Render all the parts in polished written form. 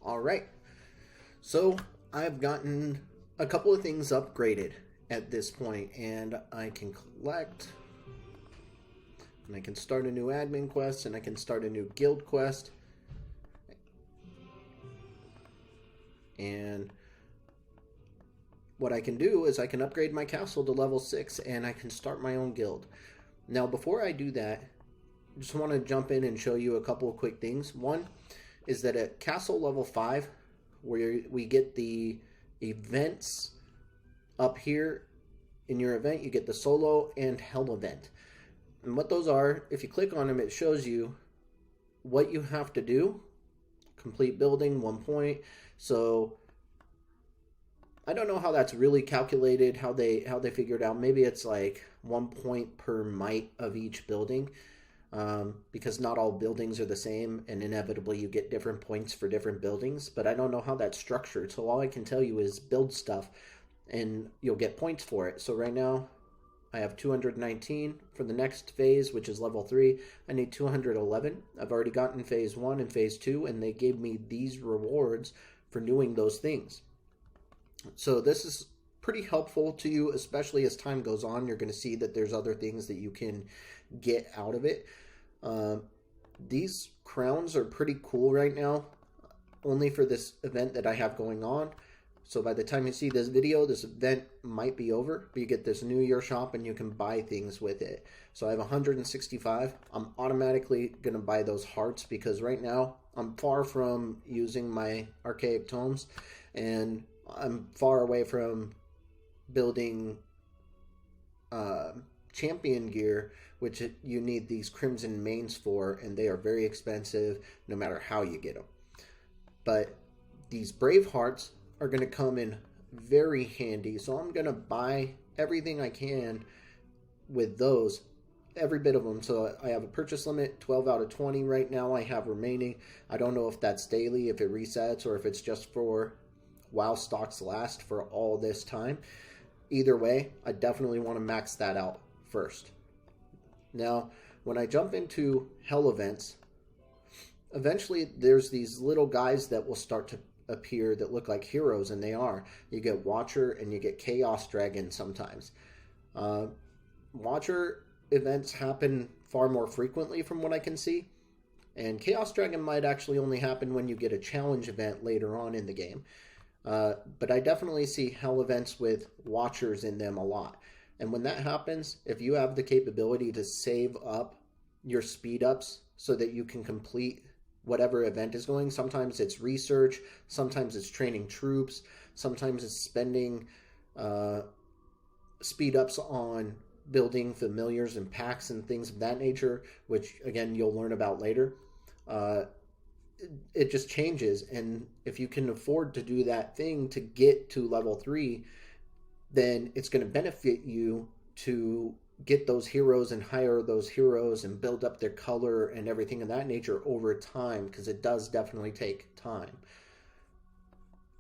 All right, so I've gotten a couple of things upgraded at this point, and I can collect, and I can start a new admin quest, and I can start a new guild quest, and what I can do is I can upgrade my castle to level 6, and I can start my own guild. Now, before I do that, I just want to jump in and show you a couple of quick things. One is that at castle level 5, where we get the events up here in your event, you get the solo and hell event. And what those are, if you click on them, it shows you what you have to do. Complete building, 1 point. So I don't know how that's really calculated, how they figured out. Maybe it's like 1 point per might of each building, because not all buildings are the same, and inevitably you get different points for different buildings. But I don't know how that's structured, so all I can tell you is build stuff, and you'll get points for it. So right now, I have 219 for the next phase, which is level 3. I need 211. I've already gotten phase 1 and phase 2, and they gave me these rewards for doing those things. So this is pretty helpful to you, especially as time goes on. You're going to see that there's other things that you can get out of it. These crowns are pretty cool right now, only for this event that I have going on. So by the time you see this video, this event might be over, but you get this New Year shop and you can buy things with it. So I have 165. I'm automatically going to buy those hearts because right now I'm far from using my archaic tomes, and I'm far away from building champion gear, which you need these crimson mains for, and they are very expensive no matter how you get them. But these brave hearts are going to come in very handy, so I'm going to buy everything I can with those, every bit of them. So I have a purchase limit, 12 out of 20 right now I have remaining. I don't know if that's daily, if it resets, or if it's just for while stocks last for all this time. Either way, I definitely want to max that out first. Now, when I jump into hell events, eventually there's these little guys that will start to appear that look like heroes, and they are. You get Watcher and you get Chaos Dragon sometimes. Watcher events happen far more frequently from what I can see, and Chaos Dragon might actually only happen when you get a challenge event later on in the game. But I definitely see hell events with Watchers in them a lot. And when that happens, if you have the capability to save up your speed ups so that you can complete whatever event is going, sometimes it's research, sometimes it's training troops, sometimes it's spending speed ups on building familiars and packs and things of that nature, which again you'll learn about later. It just changes, and if you can afford to do that thing to get to level 3, then it's going to benefit you to get those heroes and hire those heroes and build up their color and everything of that nature over time, because it does definitely take time.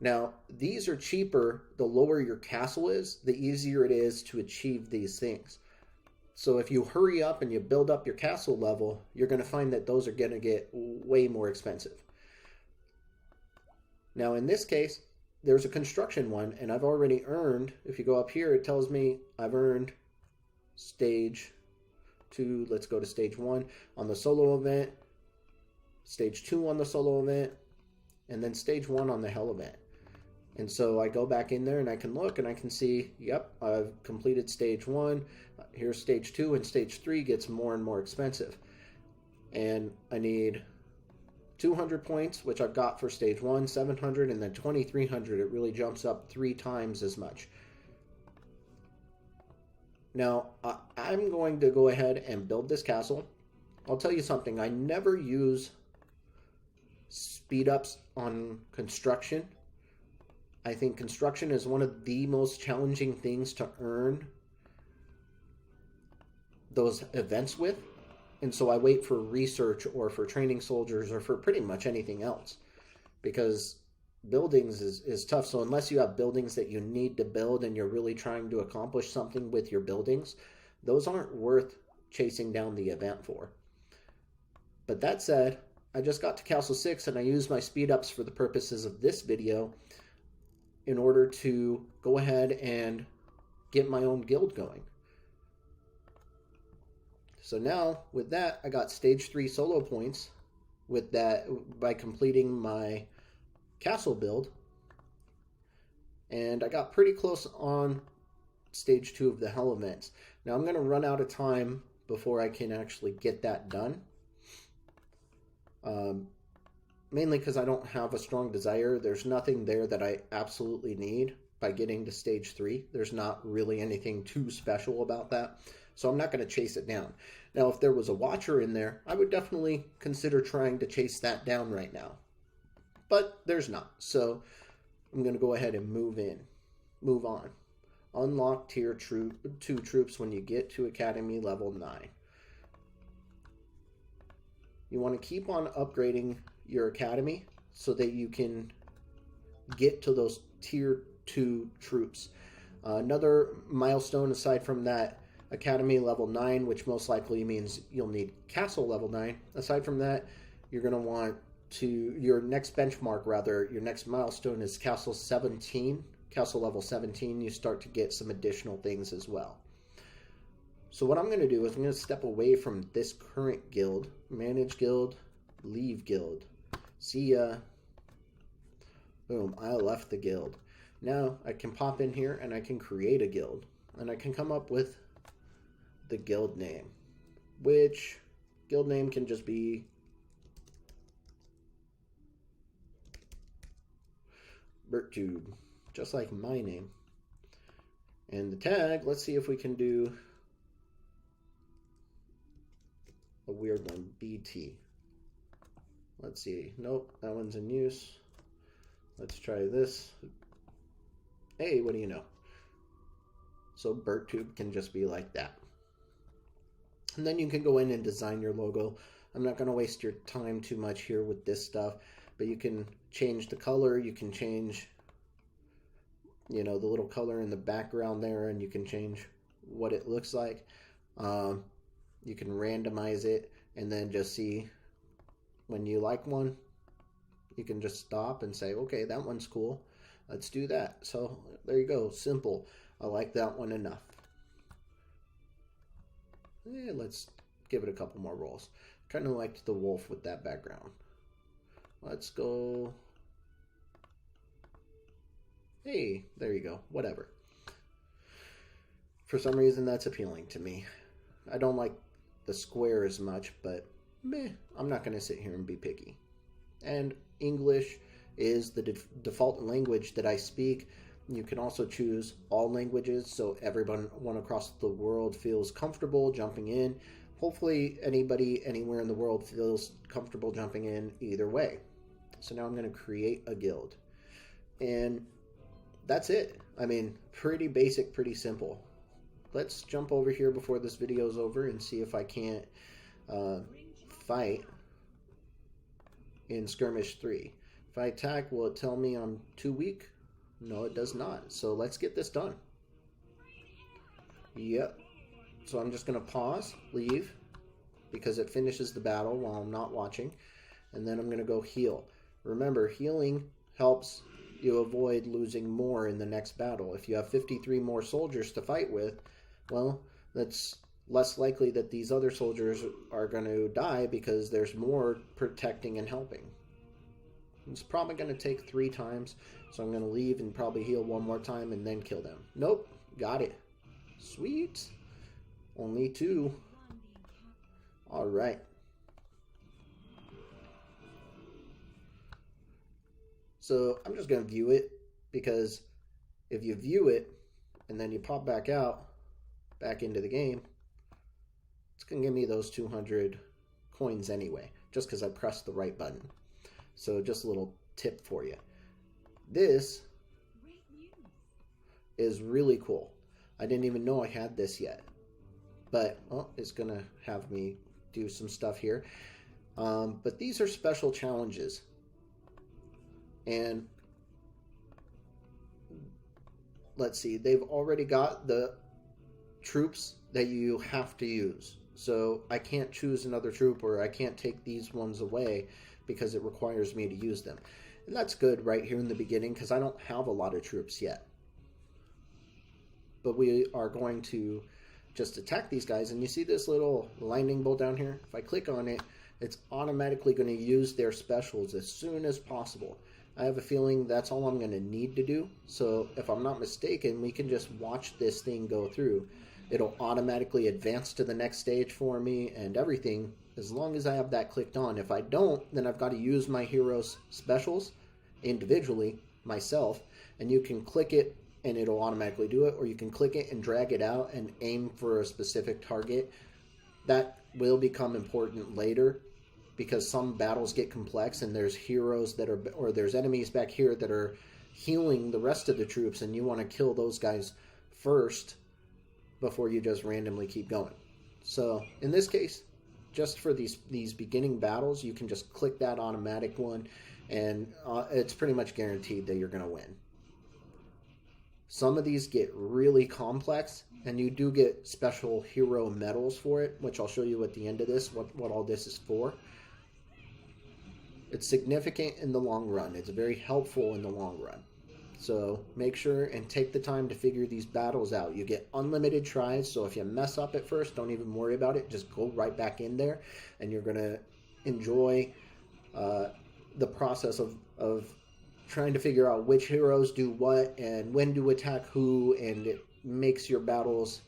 Now, these are cheaper. The lower your castle is, the easier it is to achieve these things. So if you hurry up and you build up your castle level, you're going to find that those are going to get way more expensive. Now in this case, there's a construction one, and I've already earned, if you go up here, it tells me I've earned stage 2, let's go to stage 1 on the solo event, stage 2 on the solo event, and then stage 1 on the hell event. And so I go back in there and I can look and I can see, yep, I've completed stage 1. Here's stage 2, and stage 3 gets more and more expensive. And I need 200 points, which I've got for stage 1, 700, and then 2300. It really jumps up 3 times as much. Now, I'm going to go ahead and build this castle. I'll tell you something, I never use speed ups on construction. I think construction is one of the most challenging things to earn those events with. And so I wait for research or for training soldiers or for pretty much anything else, because buildings is tough. So unless you have buildings that you need to build and you're really trying to accomplish something with your buildings, those aren't worth chasing down the event for. But that said, I just got to Castle 6 and I used my speed ups for the purposes of this video in order to go ahead and get my own guild going. So now with that, I got stage 3 solo points with that by completing my castle build. And I got pretty close on stage 2 of the hell events. Now I'm going to run out of time before I can actually get that done. Mainly because I don't have a strong desire. There's nothing there that I absolutely need by getting to stage 3. There's not really anything too special about that. So I'm not going to chase it down. Now, if there was a watcher in there, I would definitely consider trying to chase that down right now. But there's not. So I'm going to go ahead and move on. Unlock tier 2 troops when you get to academy level 9. You want to keep on upgrading your academy so that you can get to those tier 2 troops. Another milestone aside from that academy level 9, which most likely means you'll need castle level 9. Aside from that, you're going to want to, your next benchmark rather, your next milestone is castle 17. Castle level 17, you start to get some additional things as well. So what I'm going to do is I'm going to step away from this current guild, manage guild, leave guild. See ya. Boom, I left the guild. Now I can pop in here and I can create a guild. And I can come up with the guild name, which guild name can just be BertTube, just like my name. And the tag, let's see if we can do a weird one, BT. Let's see. Nope, that one's in use. Let's try this. Hey, what do you know? So BertTube can just be like that. And then you can go in and design your logo. I'm not going to waste your time too much here with this stuff, but you can change the color. You can change, you know, the little color in the background there, and you can change what it looks like. You can randomize it and then just see when you like one, you can just stop and say, okay, that one's cool. Let's do that. So there you go. Simple. I like that one enough. Yeah, let's give it a couple more rolls. Kind of liked the wolf with that background. Let's go. Hey, there you go. Whatever. For some reason, that's appealing to me. I don't like the square as much, but meh, I'm not going to sit here and be picky. And English is the default language that I speak. You can also choose all languages, so everyone across the world feels comfortable jumping in. Hopefully anybody anywhere in the world feels comfortable jumping in either way. So now I'm going to create a guild. And that's it. I mean, pretty basic, pretty simple. Let's jump over here before this video is over and see if I can't fight in Skirmish 3. If I attack, will it tell me I'm too weak? No, it does not. So let's get this done. Yep. So I'm just going to pause, leave, because it finishes the battle while I'm not watching. And then I'm going to go heal. Remember, healing helps you avoid losing more in the next battle. If you have 53 more soldiers to fight with, well, that's less likely that these other soldiers are going to die because there's more protecting and helping. It's probably going to take 3 times, so I'm going to leave and probably heal one more time and then kill them. Nope, got it. Sweet. Only 2. All right. So I'm just going to view it, because if you view it and then you pop back out, back into the game, it's going to give me those 200 coins anyway, just because I pressed the right button. So just a little tip for you. This is really cool. I didn't even know I had this yet. But, well, it's going to have me do some stuff here. But these are special challenges. And let's see, they've already got the troops that you have to use. So I can't choose another troop, or I can't take these ones away. because it requires me to use them. And that's good right here in the beginning because I don't have a lot of troops yet. But we are going to just attack these guys, and you see this little lightning bolt down here? If I click on it, it's automatically going to use their specials as soon as possible. I have a feeling that's all I'm going to need to do. So if I'm not mistaken, we can just watch this thing go through. It'll automatically advance to the next stage for me and everything as long as I have that clicked on. If I don't, then I've got to use my hero's specials individually myself, and you can click it and it'll automatically do it, or you can click it and drag it out and aim for a specific target. That will become important later because some battles get complex and there's heroes that are, or there's enemies back here that are healing the rest of the troops, and you want to kill those guys first before you just randomly keep going. So in this case, just for these beginning battles, you can just click that automatic one, and it's pretty much guaranteed that you're going to win. Some of these get really complex, and you do get special hero medals for it, which I'll show you at the end of this, what all this is for. It's significant in the long run. It's very helpful in the long run. So make sure and take the time to figure these battles out. You get unlimited tries, so if you mess up at first, don't even worry about it. Just go right back in there, and you're going to enjoy the process of trying to figure out which heroes do what and when to attack who, and it makes your battles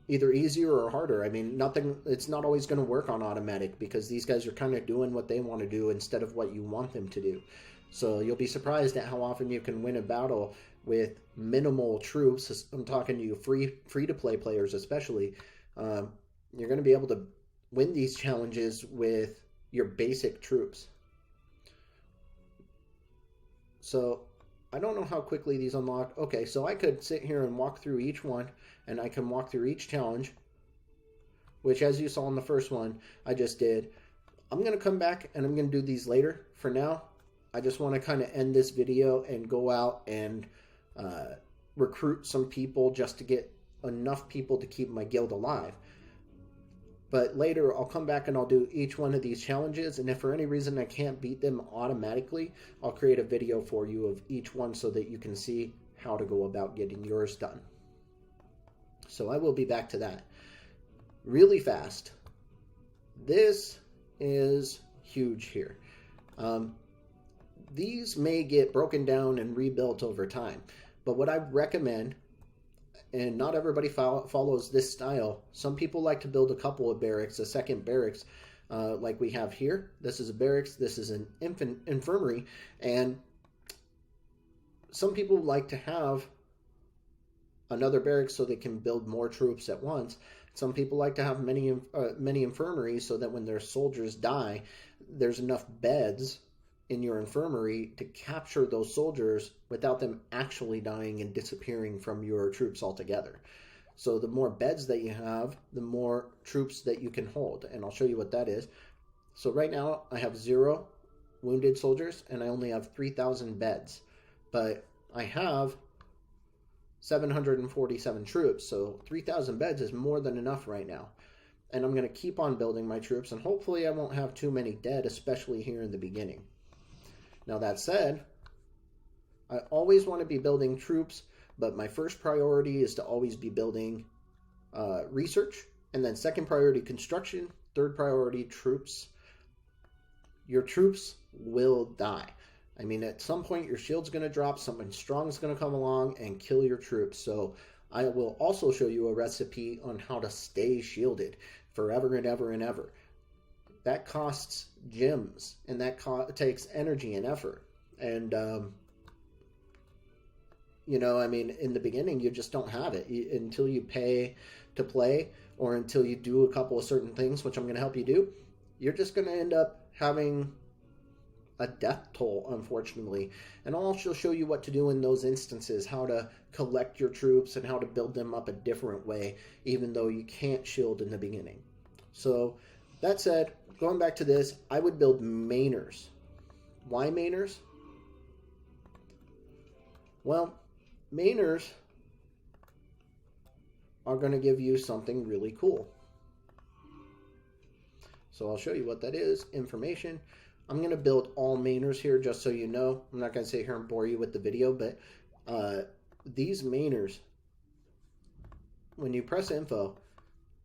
either easier or harder. I mean, it's not always going to work on automatic because these guys are kind of doing what they want to do instead of what you want them to do. So you'll be surprised at how often you can win a battle with minimal troops. I'm talking to you free-to-play players especially. You're going to be able to win these challenges with your basic troops. So I don't know how quickly these unlock. Okay, so I could sit here and walk through each one, and I can walk through each challenge, which as you saw in the first one, I just did. I'm going to come back and I'm going to do these later. For now, I just want to kind of end this video and go out and recruit some people just to get enough people to keep my guild alive. But later, I'll come back and I'll do each one of these challenges, and if for any reason I can't beat them automatically, I'll create a video for you of each one so that you can see how to go about getting yours done. So I will be back to that really fast. This is huge here. These may get broken down and rebuilt over time, but what I recommend, and not everybody follows this style. Some people like to build a couple of barracks, a second barracks, like we have here. This is a barracks, this is an infirmary, and some people like to have another barracks so they can build more troops at once. Some people like to have many infirmaries so that when their soldiers die, there's enough beds in your infirmary to capture those soldiers without them actually dying and disappearing from your troops altogether. So the more beds that you have, the more troops that you can hold, and I'll show you what that is. So right now I have 0 wounded soldiers and I only have 3,000 beds, but I have 747 troops, so 3,000 beds is more than enough right now. And I'm going to keep on building my troops, and hopefully I won't have too many dead, especially here in the beginning. Now that said, I always want to be building troops, but my first priority is to always be building research, and then second priority construction, third priority troops. Your troops will die. I mean, at some point your shield's going to drop, someone strong is going to come along and kill your troops. So I will also show you a recipe on how to stay shielded forever and ever and ever. That costs gems, and that takes energy and effort. And, you know, I mean, in the beginning, you just don't have it until you pay to play, or until you do a couple of certain things, which I'm going to help you do. You're just going to end up having a death toll, unfortunately. And I'll also show you what to do in those instances, how to collect your troops and how to build them up a different way, even though you can't shield in the beginning. So that said, going back to this, I would build mainers. Why mainers? Well, mainers are going to give you something really cool. So I'll show you what that is. Information. I'm going to build all mainers here just so you know. I'm not going to sit here and bore you with the video, but these mainers, when you press info,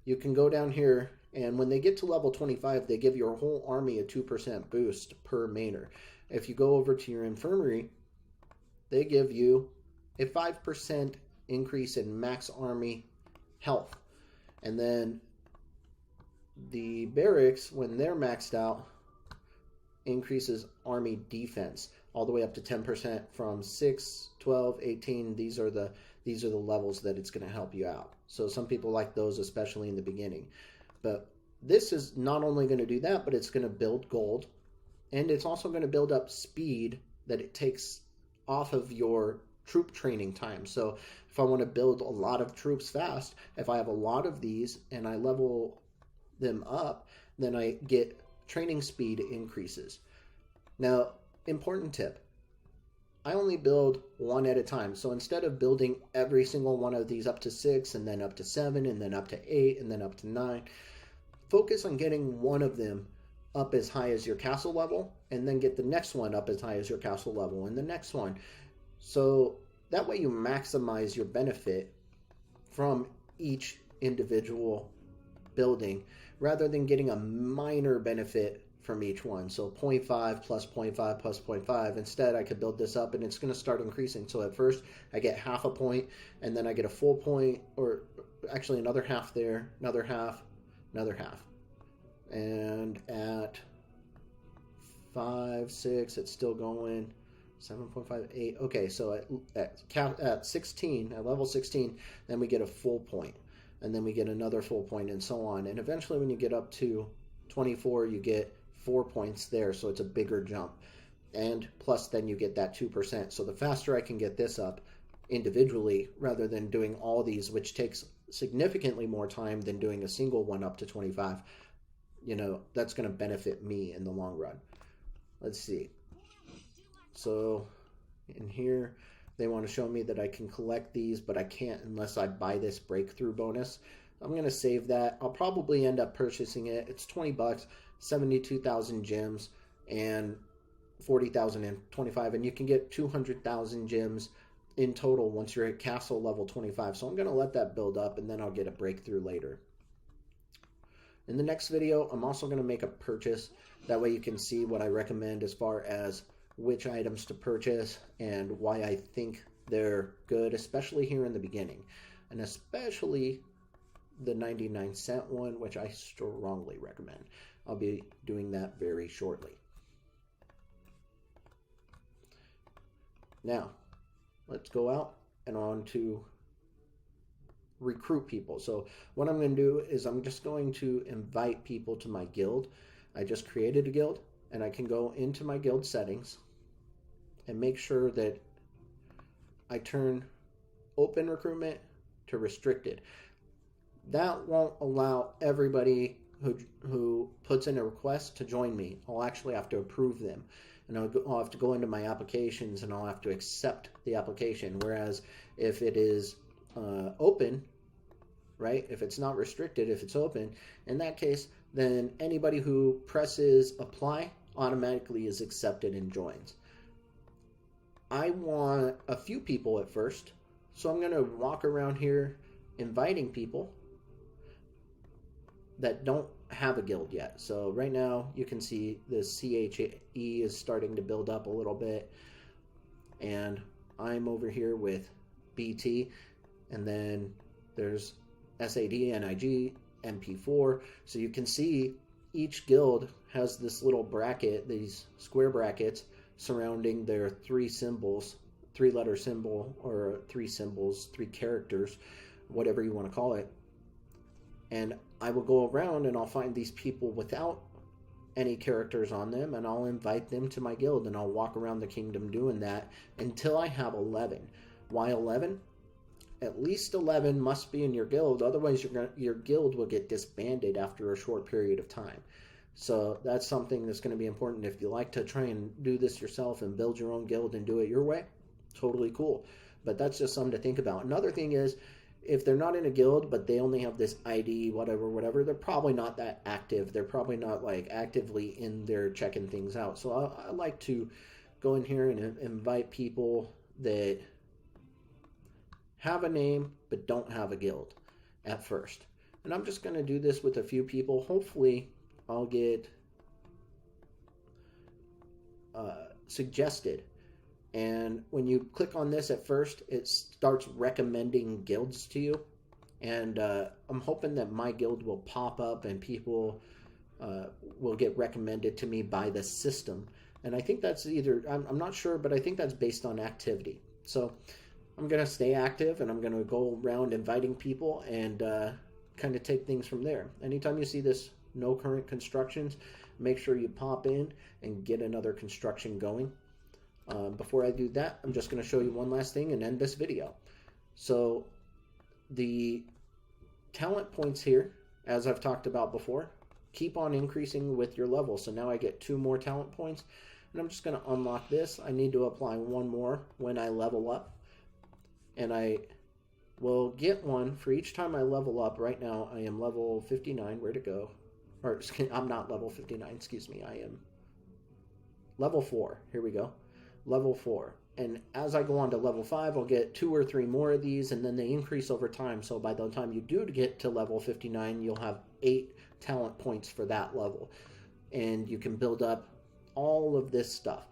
you can go down here, and when they get to level 25, they give your whole army a 2% boost per mainer. If you go over to your infirmary, they give you a 5% increase in max army health. And then the barracks, when they're maxed out, increases army defense all the way up to 10% from 6, 12, 18. These are the levels that it's going to help you out. So some people like those, especially in the beginning. But this is not only going to do that, but it's going to build gold, and it's also going to build up speed that it takes off of your troop training time. So if I want to build a lot of troops fast, if I have a lot of these and I level them up, then I get training speed increases. Now, important tip, I only build one at a time. So instead of building every single one of these up to 6 and then up to 7 and then up to 8 and then up to 9, focus on getting one of them up as high as your castle level, and then get the next one up as high as your castle level, and the next one. So that way you maximize your benefit from each individual building rather than getting a minor benefit from each one. So 0.5 plus 0.5 plus 0.5. Instead, I could build this up and it's going to start increasing. So at first I get half a point, and then I get a full point, or actually another half there, another half, another half. And at 5, 6, it's still going. 7.5, 8. Okay, so at 16, at level 16, then we get a full point, and then we get another full point, and so on. And eventually, when you get up to 24, you get 4 points there, so it's a bigger jump. And plus, then you get that 2%. So the faster I can get this up individually, rather than doing all these, which takes significantly more time than doing a single one up to 25, that's going to benefit me in the long run. Let's see. So in here, they want to show me that I can collect these, but I can't unless I buy this breakthrough bonus. I'm going to save that. I'll probably end up purchasing it. It's 20 bucks, 72,000 gems, and 40,000 and 25. And you can get 200,000 gems in total once you're at castle level 25. So I'm going to let that build up, and then I'll get a breakthrough later. In the next video, I'm also going to make a purchase. That way you can see what I recommend as far as which items to purchase and why I think they're good, especially here in the beginning. And especially the 99-cent one, which I strongly recommend. I'll be doing that very shortly. Now, let's go out and on to recruit people. So what I'm going to do is I'm just going to invite people to my guild. I just created a guild, and I can go into my guild settings and make sure that I turn open recruitment to restricted. That won't allow everybody who puts in a request to join me. I'll actually have to approve them, and I'll have to go into my applications and I'll have to accept the application. Whereas if it is open, right? If it's not restricted, if it's open, in that case, then anybody who presses apply automatically is accepted and joins. I want a few people at first, so I'm going to walk around here inviting people that don't have a guild yet. So right now you can see the CHE is starting to build up a little bit, and I'm over here with BT, and then there's SAD, NIG, MP4. So you can see each guild has this little bracket, these square brackets surrounding their 3 symbols, 3-letter symbol, or 3 symbols, 3 characters, whatever you want to call it. And I will go around and I'll find these people without any characters on them, and I'll invite them to my guild, and I'll walk around the kingdom doing that until I have 11. Why 11? At least 11 must be in your guild, otherwise your guild will get disbanded after a short period of time. So that's something that's going to be important. If you like to try and do this yourself and build your own guild and do it your way, totally cool. But that's just something to think about. Another thing is, if they're not in a guild, but they only have this ID, whatever, they're probably not that active. They're probably not like actively in there checking things out. So I like to go in here and invite people that have a name but don't have a guild at first. And I'm just going to do this with a few people. Hopefully I'll get suggested. And when you click on this at first, it starts recommending guilds to you. And I'm hoping that my guild will pop up and people will get recommended to me by the system. And I think that's either, I'm not sure, but I think that's based on activity. So I'm going to stay active and I'm going to go around inviting people and kind of take things from there. Anytime you see this no current constructions, make sure you pop in and get another construction going. Before I do that, I'm just going to show you one last thing and end this video. So the talent points here, as I've talked about before, keep on increasing with your level. So now I get 2 more talent points, and I'm just going to unlock this. I need to apply 1 more when I level up, and I will get 1 for each time I level up. Right now I am level 59. Where'd it go? Or I'm not level 59, excuse me. I am level 4. Here we go. Level 4. And as I go on to level 5, I'll get 2 or 3 more of these, and then they increase over time. So by the time you do get to level 59, you'll have 8 talent points for that level. And you can build up all of this stuff.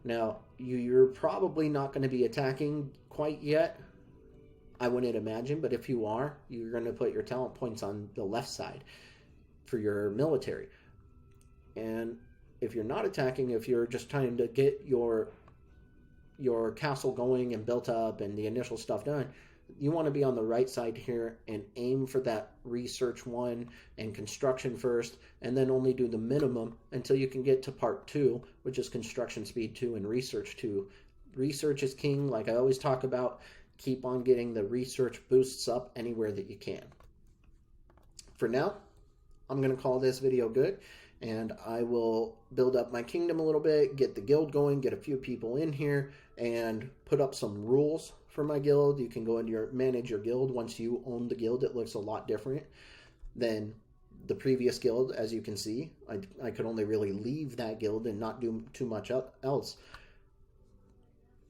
Now, you're probably not going to be attacking quite yet, I wouldn't imagine, but if you are, you're going to put your talent points on the left side for your military. And if you're not attacking, if you're just trying to get your castle going and built up and the initial stuff done, you want to be on the right side here and aim for that research 1 and construction first, and then only do the minimum until you can get to part 2, which is construction speed 2 and research 2. Research is king, like I always talk about. Keep on getting the research boosts up anywhere that you can. For now, I'm going to call this video good, and I will build up my kingdom a little bit, get the guild going, get a few people in here, and put up some rules for my guild. You can go into manage your guild. Once you own the guild, it looks a lot different than the previous guild. As you can see, I could only really leave that guild and not do too much else.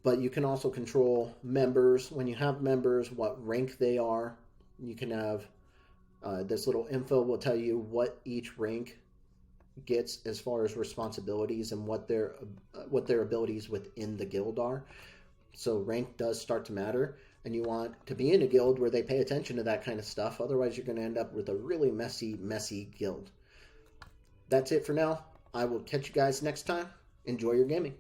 But you can also control members. When you have members, what rank they are. You can have this little info will tell you what each rank gets as far as responsibilities and what their abilities within the guild are. So rank does start to matter, and you want to be in a guild where they pay attention to that kind of stuff. Otherwise, you're going to end up with a really messy guild. That's it for now. I will catch you guys next time. Enjoy your gaming.